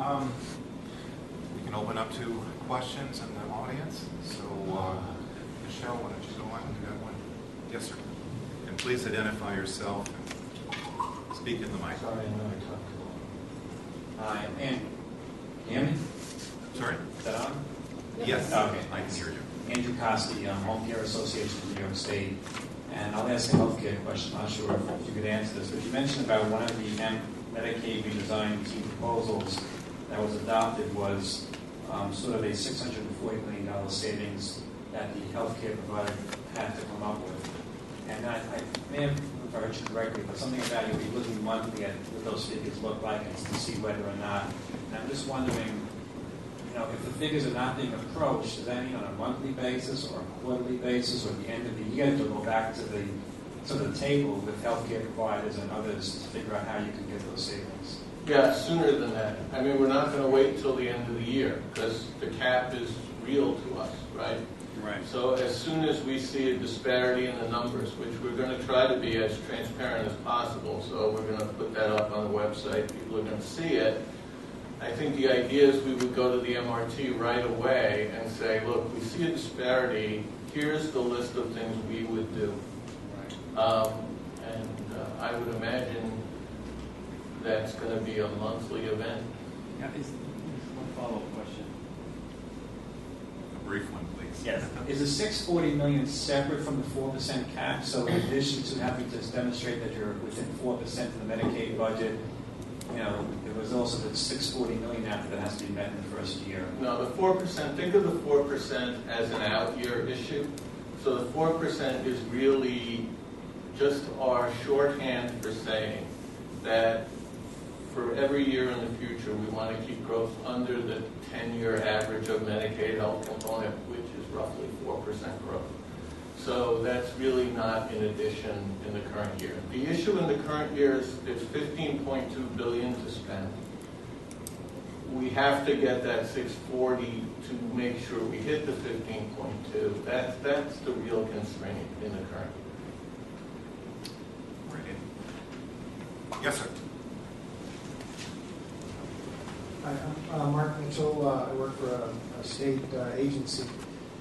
We can open up to questions in the audience. So, Michelle, why don't you go on? You got one? Yes, sir. And please identify yourself and speak in the mic. Sorry, I know I talked too long. Hi, Andrew. Can you hear me? Sorry. Is that on? Yes. Okay. I can hear you. Andrew Costi, Home Care Association of New York State. And I'll ask a healthcare question. I'm not sure if you could answer this, but you mentioned about one of the Medicaid redesign key proposals that was adopted was sort of a $640 million savings that the healthcare provider had to come up with. And I may have heard you correctly, but something about you'll be looking monthly at what those figures look like and to see whether or not. And I'm just wondering, if the figures are not being approached, does that mean on a monthly basis or a quarterly basis or at the end of the year to go back to the table with healthcare providers and others to figure out how you can get those savings? Yeah, sooner than that. I mean, we're not going to wait until the end of the year because the cap is real to us, right? Right. So as soon as we see a disparity in the numbers, which we're going to try to be as transparent as possible, so we're going to put that up on the website, people are going to see it. I think the idea is we would go to the MRT right away and say, look, we see a disparity, here's the list of things we would do. Right. I would imagine that's going to be a monthly event. Yeah, is one follow-up question. A brief one, please. Yes. Is the $640 million separate from the 4% cap? So in addition to having to demonstrate that you're within 4% of the Medicaid budget, there was also the $640 million after that has to be met in the first year. No, the 4%, think of the 4% as an out-year issue. So the 4% is really just our shorthand for saying that for every year in the future, we want to keep growth under the 10-year average of Medicaid health component, which is roughly 4% growth. So that's really not in addition in the current year. The issue in the current year is there's $15.2 billion to spend. We have to get that 640 to make sure we hit the 15.2. That's the real constraint in the current year. Right. Yes, sir. Hi, I'm Mark Mitchell. I work for a state agency.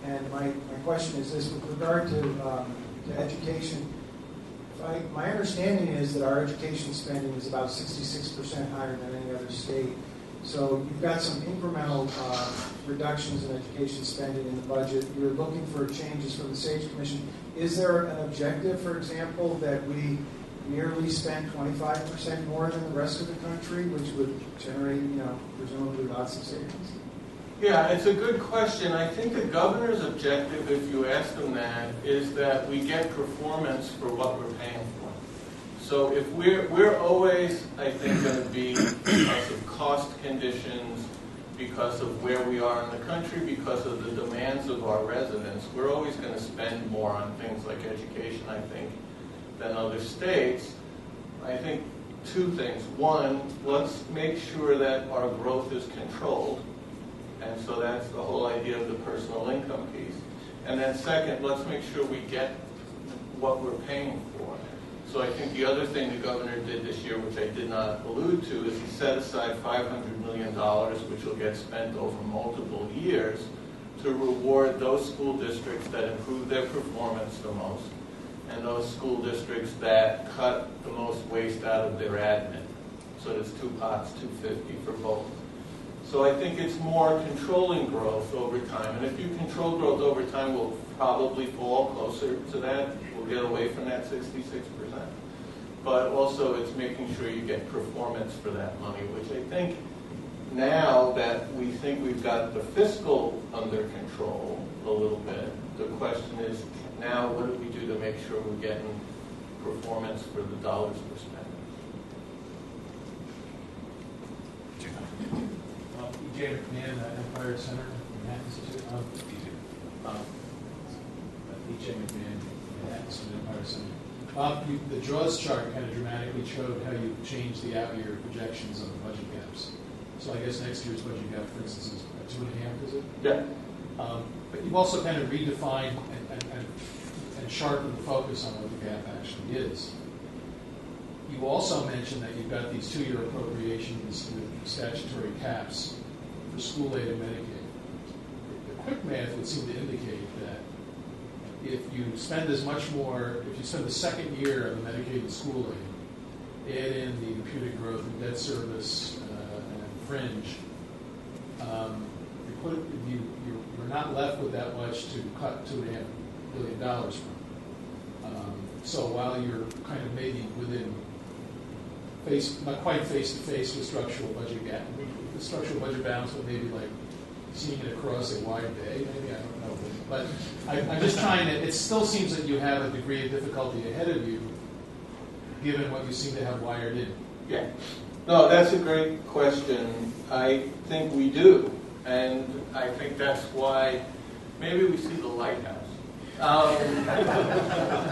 And my question is this, with regard to education, my understanding is that our education spending is about 66% higher than any other state. So you've got some incremental reductions in education spending in the budget. You're looking for changes from the SAGE Commission. Is there an objective, for example, that we nearly spend 25% more than the rest of the country, which would generate, presumably lots of savings? Yeah, it's a good question. I think the governor's objective, if you ask him that, is that we get performance for what we're paying for. So if we're always, I think, going to be, because of cost conditions, because of where we are in the country, because of the demands of our residents, we're always going to spend more on things like education, I think, than other states. I think two things. One, let's make sure that our growth is controlled. And so that's the whole idea of the personal income piece. And then second, let's make sure we get what we're paying for. So I think the other thing the governor did this year, which I did not allude to, is he set aside $500 million, which will get spent over multiple years, to reward those school districts that improve their performance the most, and those school districts that cut the most waste out of their admin. So there's two pots, $250 for both. So I think it's more controlling growth over time. And if you control growth over time, we'll probably fall closer to that. We'll get away from that 66%. But also it's making sure you get performance for that money, which I think now that we think we've got the fiscal under control a little bit, the question is now what do we do to make sure we're getting performance for the dollars we're spending? E.J. McMahon, Empire Center, Manhattan Institute. E.J. McMahon, Manhattan Institute, Empire Center. The draws chart kind of dramatically showed how you changed the out-year projections on the budget gaps. So I guess next year's budget gap, for instance, is 2.5, is it? Yeah. But you've also kind of redefined and sharpened the focus on what the gap actually is. you also mentioned that you've got these 2-year appropriations with statutory caps for school aid and Medicaid. The quick math would seem to indicate that if you spend as much more, if you spend the second year of the Medicaid and school aid, add in the imputed growth in debt service and fringe, you're not left with that much to cut $2.5 billion from. So while you're kind of maybe within not quite face to face with structural budget gap, the structural budget balance, but maybe like seeing it across a wide bay, maybe, I don't know. But I'm just trying to, it still seems that you have a degree of difficulty ahead of you, given what you seem to have wired in. Yeah. No, that's a great question. I think we do. And I think that's why maybe we see the lighthouse.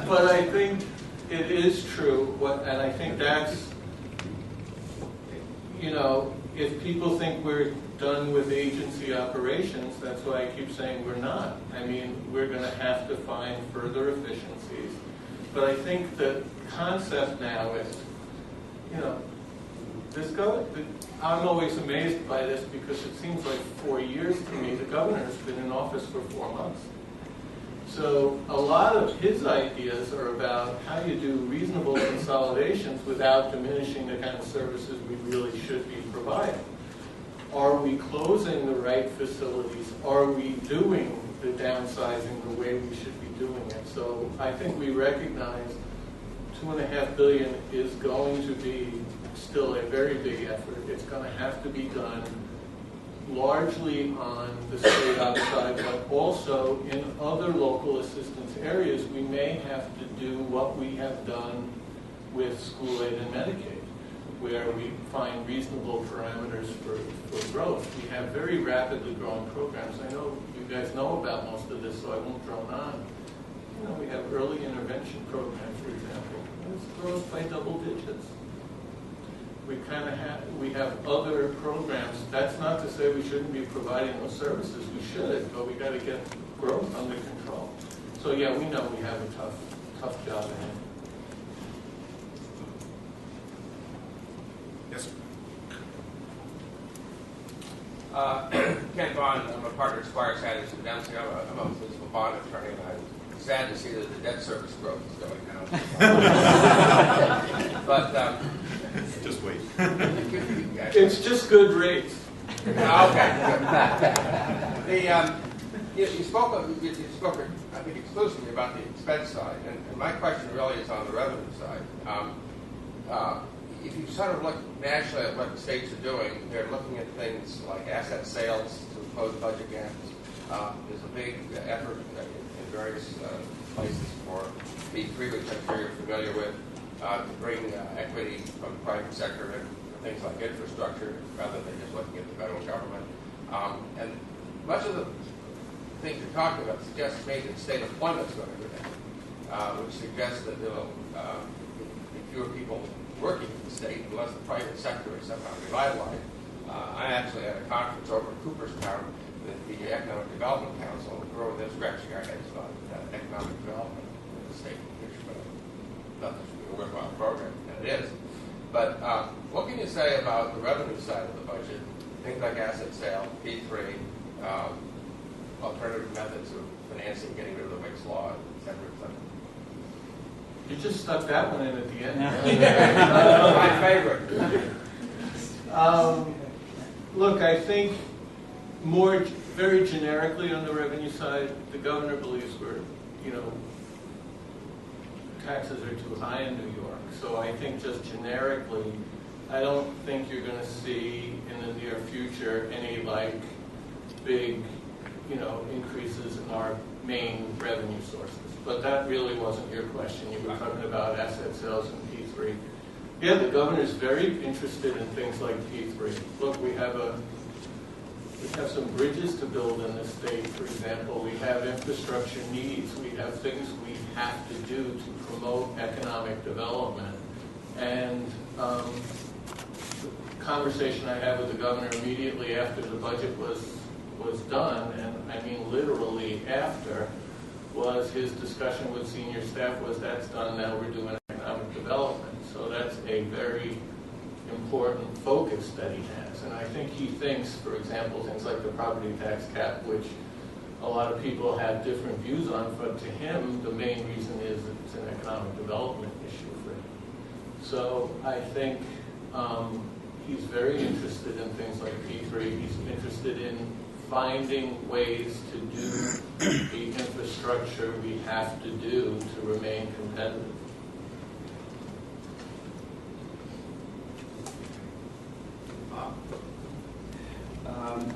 But I think it is true, and I think that's, if people think we're done with agency operations, that's why I keep saying we're not. I mean, we're going to have to find further efficiencies. But I think the concept now is, I'm always amazed by this because it seems like 4 years to me. The governor's been in office for 4 months. So a lot of his ideas are about how you do reasonable consolidations without diminishing the kind of services we really should be providing. Are we closing the right facilities? Are we doing the downsizing the way we should be doing it? So I think we recognize $2.5 billion is going to be still a very big effort. It's going to have to be done largely on the state outside, but also in other local assistance areas. We may have to do what we have done with school aid and Medicaid, where we find reasonable parameters for growth. We have very rapidly growing programs. I know you guys know about most of this, so I won't drone on. We have early intervention programs, for example. It grows by double digits. We have other programs. That's not to say we shouldn't be providing those services. We should, but we got to get growth under control. So yeah, we know we have a tough job ahead. Yes, sir. Ken Bond, I'm a partner at Squire Sanders and Dempsey. I'm a municipal bond attorney, and I'm sad to see that the debt service growth is going down. But just wait. It's just good rates. Okay. You spoke, I think, exclusively about the expense side, and my question really is on the revenue side. If you sort of look nationally at what the states are doing, they're looking at things like asset sales to close budget gaps. There's a big effort in various places for B3, which I'm sure you're familiar with, to bring equity from the private sector to things like infrastructure rather than just looking at the federal government. And much of the things you're talking about suggests maybe that state employment is going to go down, which suggests that there will be fewer people working in the state unless the private sector is somehow revitalized. I actually had a conference over in Cooperstown with the Economic Development Council, and they're scratching our heads about economic development in the state, which not that it's a worthwhile program, and it is. But what can you say about the revenue side of the budget, things like asset sale, P3, alternative methods of financing, getting rid of the Wicks law, et cetera, et cetera? You just stuck that one in at the end. My favorite. Look, I think very generically on the revenue side, the governor believes taxes are too high in New York. So I think just generically, I don't think you're going to see in the near future any big, increases in our main revenue sources. But that really wasn't your question. You were talking about asset sales and P3. Yeah, the governor is very interested in things like P3. Look, we have some bridges to build in the state, for example. We have infrastructure needs. We have things we have to do to promote economic development. And the conversation I had with the governor immediately after the budget was done, and I mean literally after, was his discussion with senior staff was, that's done, now we're doing economic development. So that's a very important focus that he has. And I think he thinks, for example, things like the property tax cap, which a lot of people have different views on, but to him, the main reason is that it's an economic development issue for him. So I think he's very interested in things like P3. He's interested in finding ways to do the infrastructure we have to do to remain competitive.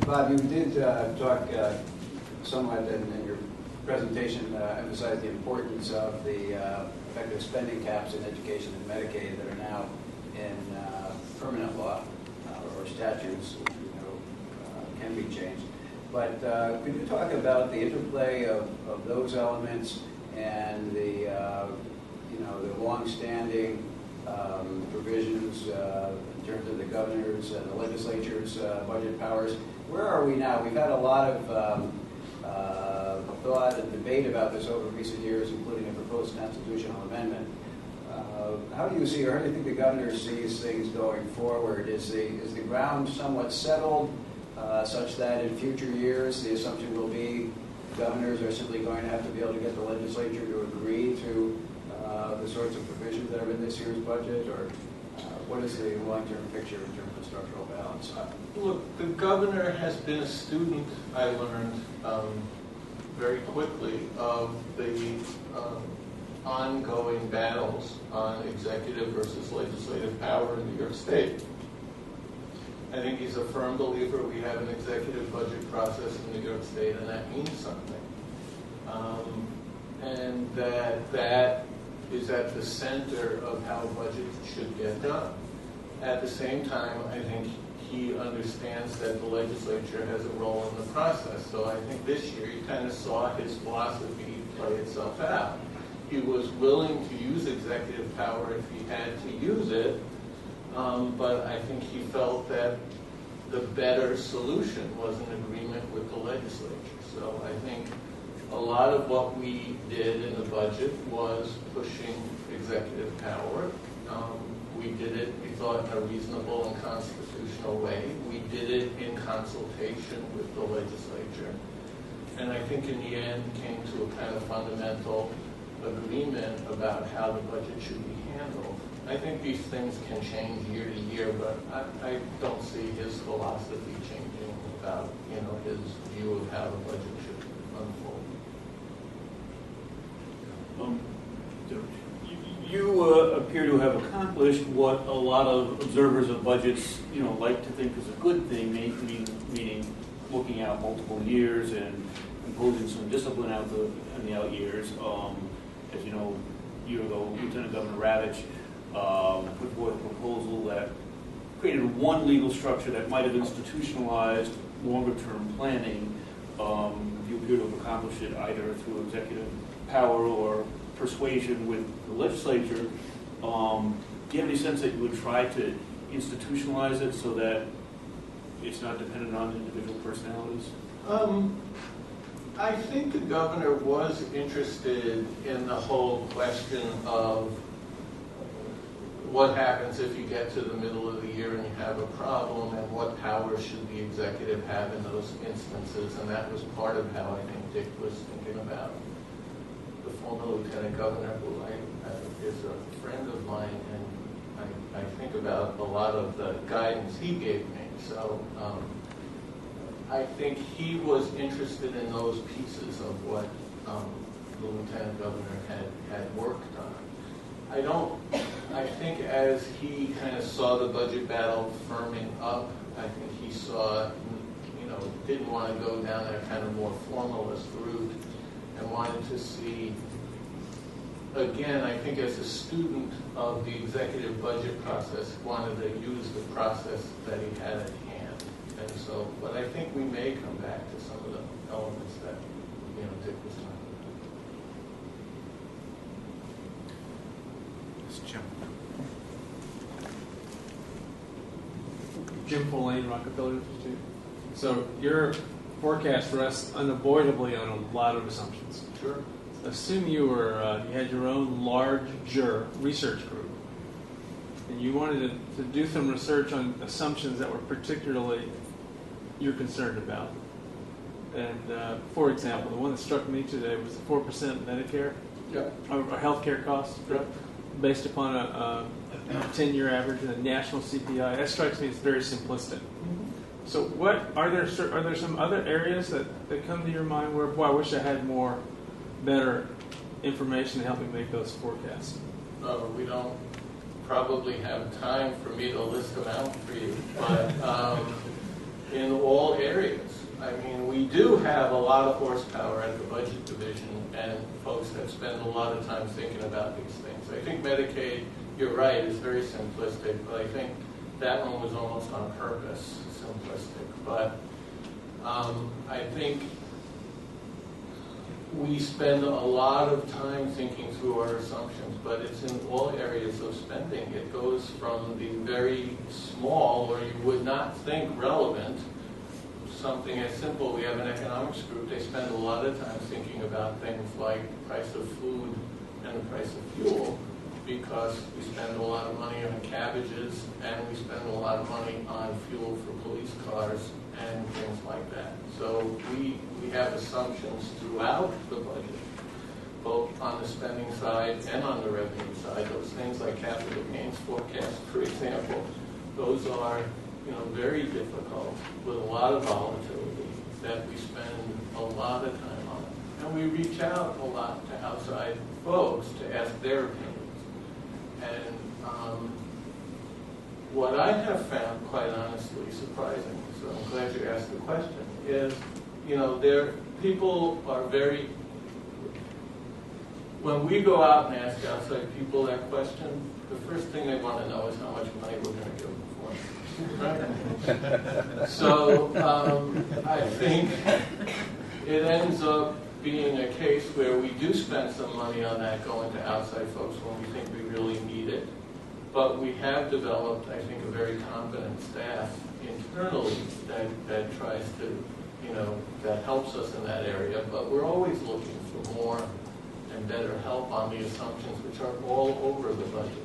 Bob, you did talk somewhat in your presentation, emphasize the importance of the effective spending caps in education and Medicaid that are now in permanent law or statutes, can be changed. But could you talk about the interplay of those elements and the the long-standing provisions in terms of the governor's and the legislature's budget powers? Where are we now? We've had a lot of thought and debate about this over recent years, including a proposed constitutional amendment. How do you see, or how do you think the governor sees things going forward? Is the ground somewhat settled, such that in future years the assumption will be governors are simply going to have to be able to get the legislature to agree to the sorts of provisions that are in this year's budget, or what is the long-term picture in terms of structural balance? Look, the governor has been a student, I learned very quickly, of the ongoing battles on executive versus legislative power in New York State. I think he's a firm believer we have an executive budget process in New York State, and that means something. And that is at the center of how budgets should get done. At the same time, I think he understands that the legislature has a role in the process. So I think this year he kind of saw his philosophy play itself out. He was willing to use executive power if he had to use it, but I think he felt that the better solution was an agreement with the legislature. So I think a lot of what we did in the budget was pushing executive power. We did it, we thought, in a reasonable and constitutional way. We did it in consultation with the legislature. And I think in the end came to a kind of fundamental agreement about how the budget should be handled. I think these things can change year to year, but I don't see his philosophy changing about his view of how the budget should unfold. You appear to have accomplished what a lot of observers of budgets, like to think is a good thing, meaning looking out multiple years and imposing some discipline in the out years. As you know, a year ago, Lieutenant Governor Ravitch put forth a proposal that created one legal structure that might have institutionalized longer-term planning. You appear to have accomplished it either through executive power or persuasion with the legislature. Do you have any sense that you would try to institutionalize it so that it's not dependent on individual personalities? I think the governor was interested in the whole question of what happens if you get to the middle of the year and you have a problem, and what powers should the executive have in those instances, and that was part of how I think Dick was thinking about the former lieutenant governor, who is a friend of mine, and I think about a lot of the guidance he gave me. So I think he was interested in those pieces of what the lieutenant governor had worked on. I think as he kind of saw the budget battle firming up, I think he saw, didn't want to go down that kind of more formalist route, and wanted to see, again, I think as a student of the executive budget process, wanted to use the process that he had at hand. And so, but I think we may come back to some of the elements that, Dick was talking about. It's Jim. Jim Folane, Rockefeller Institute. So your forecast rests unavoidably on a lot of assumptions. Sure. Assume you had your own larger research group. and you wanted to do some research on assumptions that were particularly you're concerned about. And for example, the one that struck me today was the 4% Medicare or healthcare costs based upon a 10-year average and a national CPI. That strikes me as very simplistic. So, what are there some other areas that come to your mind where, boy, I wish I had better information to help me make those forecasts? We don't probably have time for me to list them out for you, but in all areas. I mean, we do have a lot of horsepower at the budget division and folks that spend a lot of time thinking about these things. I think Medicaid, you're right, is very simplistic, but I think that one was almost on purpose simplistic. But I think we spend a lot of time thinking through our assumptions, but it's in all areas of spending. It goes from the very small, or you would not think relevant, something as simple. We have an economics group. They spend a lot of time thinking about things like price of food and the price of fuel, because we spend a lot of money on cabbages and we spend a lot of money on fuel for police cars and things like that. So we have assumptions throughout the budget, both on the spending side and on the revenue side. Those things like capital gains forecast, for example, those are very difficult with a lot of volatility that we spend a lot of time on. And we reach out a lot to outside folks to ask their opinions. And what I have found, quite honestly, surprising, so I'm glad you asked the question, is, people are very, when we go out and ask outside people that question, the first thing they want to know is how much money we're going to give them for it. Right? So I think it ends up being a case where we do spend some money on that going to outside folks when we think we really need it. But we have developed, I think, a very competent staff internally that tries to, that helps us in that area. But we're always looking for more and better help on the assumptions, which are all over the budget.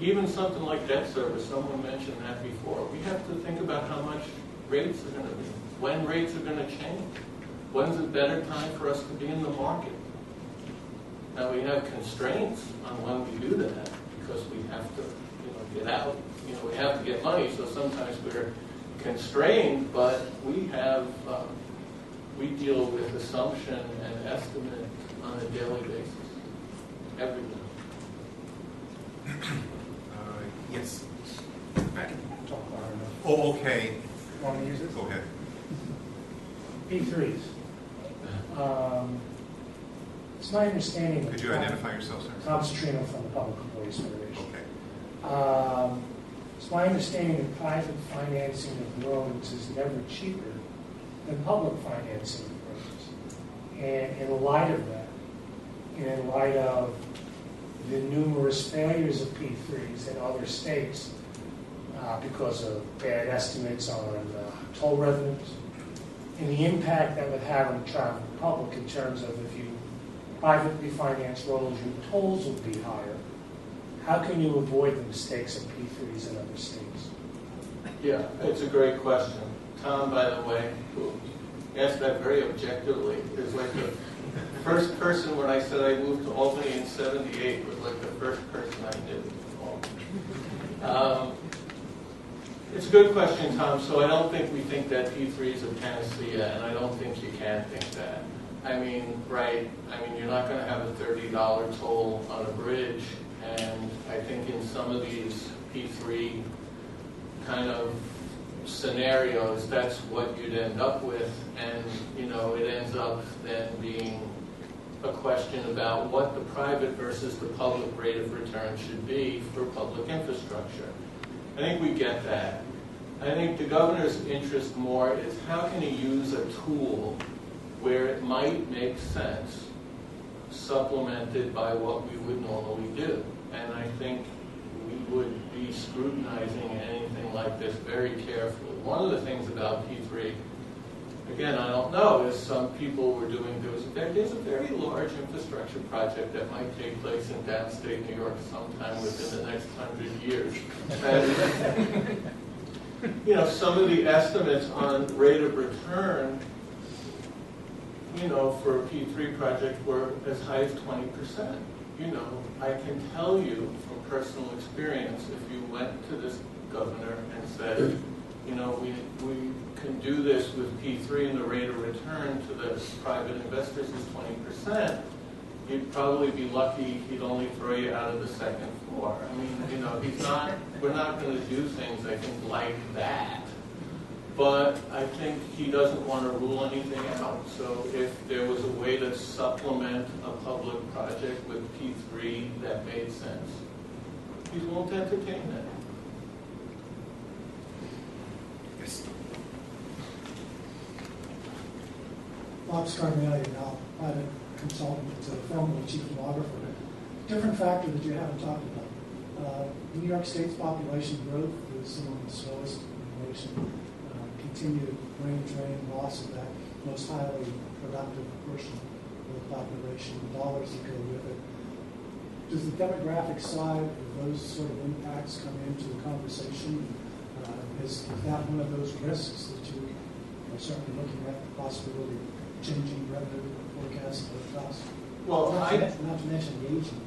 Even something like debt service, someone mentioned that before. We have to think about how much rates are going to be, when rates are going to change. When's a better time for us to be in the market? Now we have constraints on when we do that because we have to, get out. We have to get money, so sometimes we're constrained. But we have, we deal with assumption and estimate on a daily basis, every day. Yes. Matt. Talk loud enough. Oh, okay. Want me to use this? Go ahead. P3s. It's my understanding. Could you identify yourself, sir? Tom Citrino from the Public Employees Federation. Okay. It's my understanding that private financing of roads is never cheaper than public financing of roads. And in light of that, in light of the numerous failures of P3s in other states because of bad estimates on toll revenues, and the impact that would have on the traveling public in terms of if you privately finance roads, your tolls would be higher. How can you avoid the mistakes of P3s in other states? Yeah, it's a great question. Tom, by the way, who asked that very objectively, is like the first person when I said I moved to Albany in '78 was like the first person I knew. It's a good question, Tom. So I don't think we think that P3 is a panacea, and I don't think you can think that. I mean, right, you're not going to have a $30 toll on a bridge, and I think in some of these P3 kind of scenarios, that's what you'd end up with, and, it ends up then being a question about what the private versus the public rate of return should be for public infrastructure. I think we get that. I think the governor's interest more is how can he use a tool where it might make sense, supplemented by what we would normally do. And I think we would be scrutinizing anything like this very carefully. One of the things about P3 again, I don't know, as some people were doing, there's a very large infrastructure project that might take place in downstate New York sometime within the next 100 years. And, you know, some of the estimates on rate of return, you know, for a P3 project were as high as 20%. You know, I can tell you from personal experience, if you went to this governor and said, you know, we can do this with P3 and the rate of return to the private investors is 20%, you'd probably be lucky he'd only throw you out of the second floor. I mean, you know, we're not going to do things, I think, like that. But I think he doesn't want to rule anything out. So if there was a way to supplement a public project with P3 that made sense, he won't entertain that. Yes. Bob Scarmelli, now private consultant to formerly chief demographer. Different factor that you haven't talked about. New York State's population growth is among the slowest in the nation. Continued brain drain, loss of that most highly productive portion of the population, dollars that go with it. Does the demographic side of those sort of impacts come into the conversation? Is that one of those risks that you are certainly looking at, the possibility of changing revenue forecasts or costs? Well, not to mention the aging.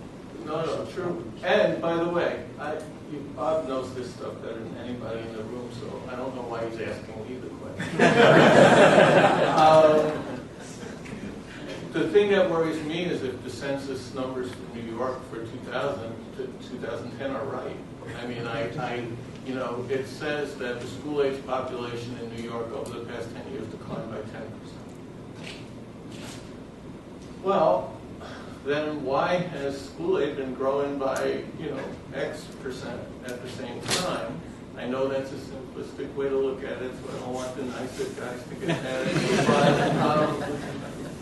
No, true. And by the way, Bob knows this stuff better than anybody in the room, so I don't know why he's asking me the question. The thing that worries me is if the census numbers for New York for 2000 to 2010 are right. I mean, you know, it says that the school-age population in New York over the past 10 years declined by 10%. Well, then why has school aid been growing by, you know, X percent at the same time? I know that's a simplistic way to look at it, so I don't want the nicer guys to get mad at me.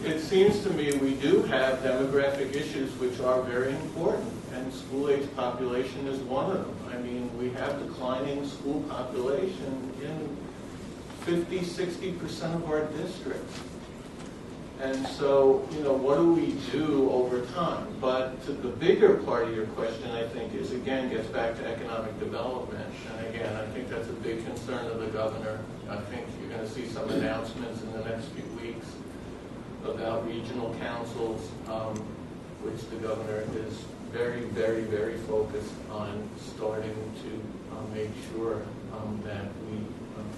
But it seems to me we do have demographic issues which are very important, and school-age population is one of them. I mean, we have declining school population in 50–60% of our districts. And so, you know, what do we do over time? But to the bigger part of your question, I think, is again gets back to economic development. And again, I think that's a big concern of the governor. I think you're going to see some announcements in the next few weeks about regional councils, which the governor is very, very, very focused on starting to make sure that we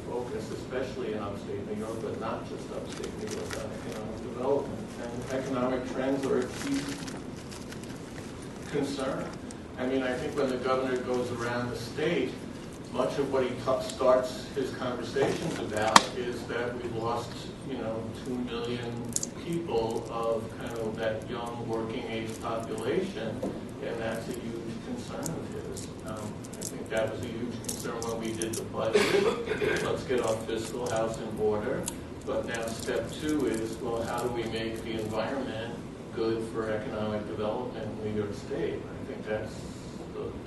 focus, especially in upstate New York, but not just upstate New York, on economic development. And economic trends are a key concern. I mean, I think when the governor goes around the state, much of what he starts his conversations about is that we've lost, you know, 2 million people of kind of that young working age population, and that's a huge concern of his. I think that was a huge concern when we did the budget. Let's get our fiscal house in order. But now step 2 is, well, how do we make the environment good for economic development in New York State? I think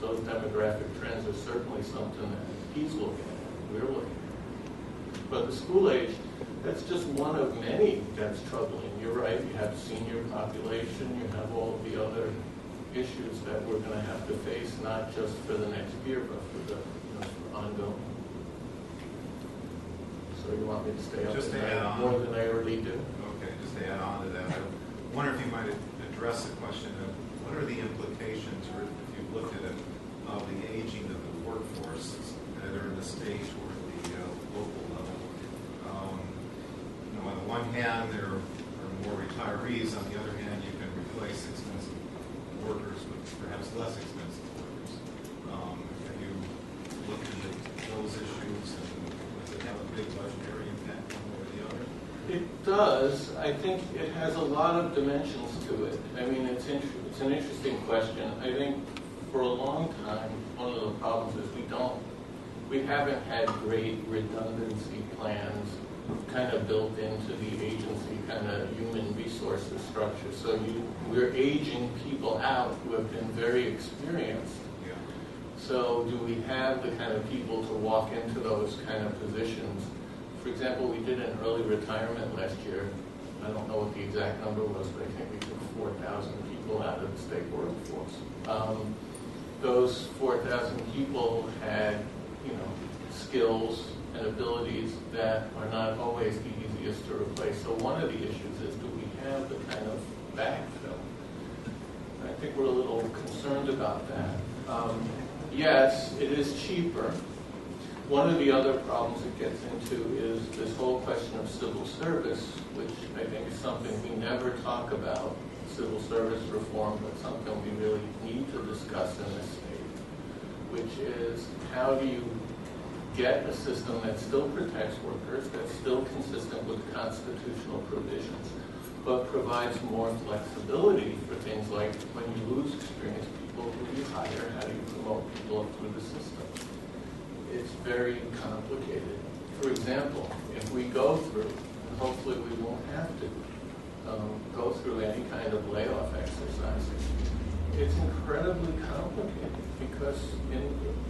those demographic trends are certainly something that he's looking at, we're looking at. But the school age, that's just one of many that's troubling. You're right, you have senior population, you have all of the other issues that we're going to have to face, not just for the next year, but for the ongoing. So you want me to stay up Just to to add that on. more than I already do? Okay, just to add on to that, I wonder if you might address the question of what are the implications, or if you've looked at it, of the aging of the workforce, either in the state or at the local level. On the one hand, there are more retirees. On the other hand, you can replace expensive workers with perhaps less expensive workers. Have you looked into those issues, and does it have a big budgetary impact one way or the other? It does. I think it has a lot of dimensions to it. I mean, it's an interesting question. I think for a long time, one of the problems is we haven't had great redundancy plans kind of built into the agency kind of human resources structure. So we're aging people out who have been very experienced. Yeah. So do we have the kind of people to walk into those kind of positions For example, we did an early retirement last year. I don't know what the exact number was, but I think we took 4,000 people out of the state workforce. Those 4,000 people had, skills and abilities that are not always the easiest to replace. So one of the issues is, do we have the kind of backfill? I think we're a little concerned about that. Yes, it is cheaper. One of the other problems it gets into is this whole question of civil service, which I think is something we never talk about, civil service reform, but something we really need to discuss in this state, which is how do you get a system that still protects workers, that's still consistent with constitutional provisions, but provides more flexibility for things like when you lose experienced people who you hire, how do you promote people up through the system? It's very complicated. For example, if we go through, and hopefully we won't have to, go through any kind of layoff exercises, it's incredibly complicated because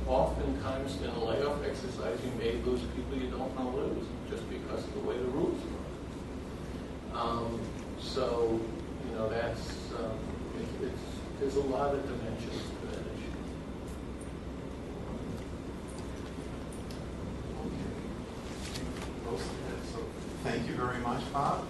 oftentimes in a layoff exercise you may lose people you don't want to lose just because of the way the rules work. So, that's, there's a lot of dimensions to that issue. So thank you very much, Bob.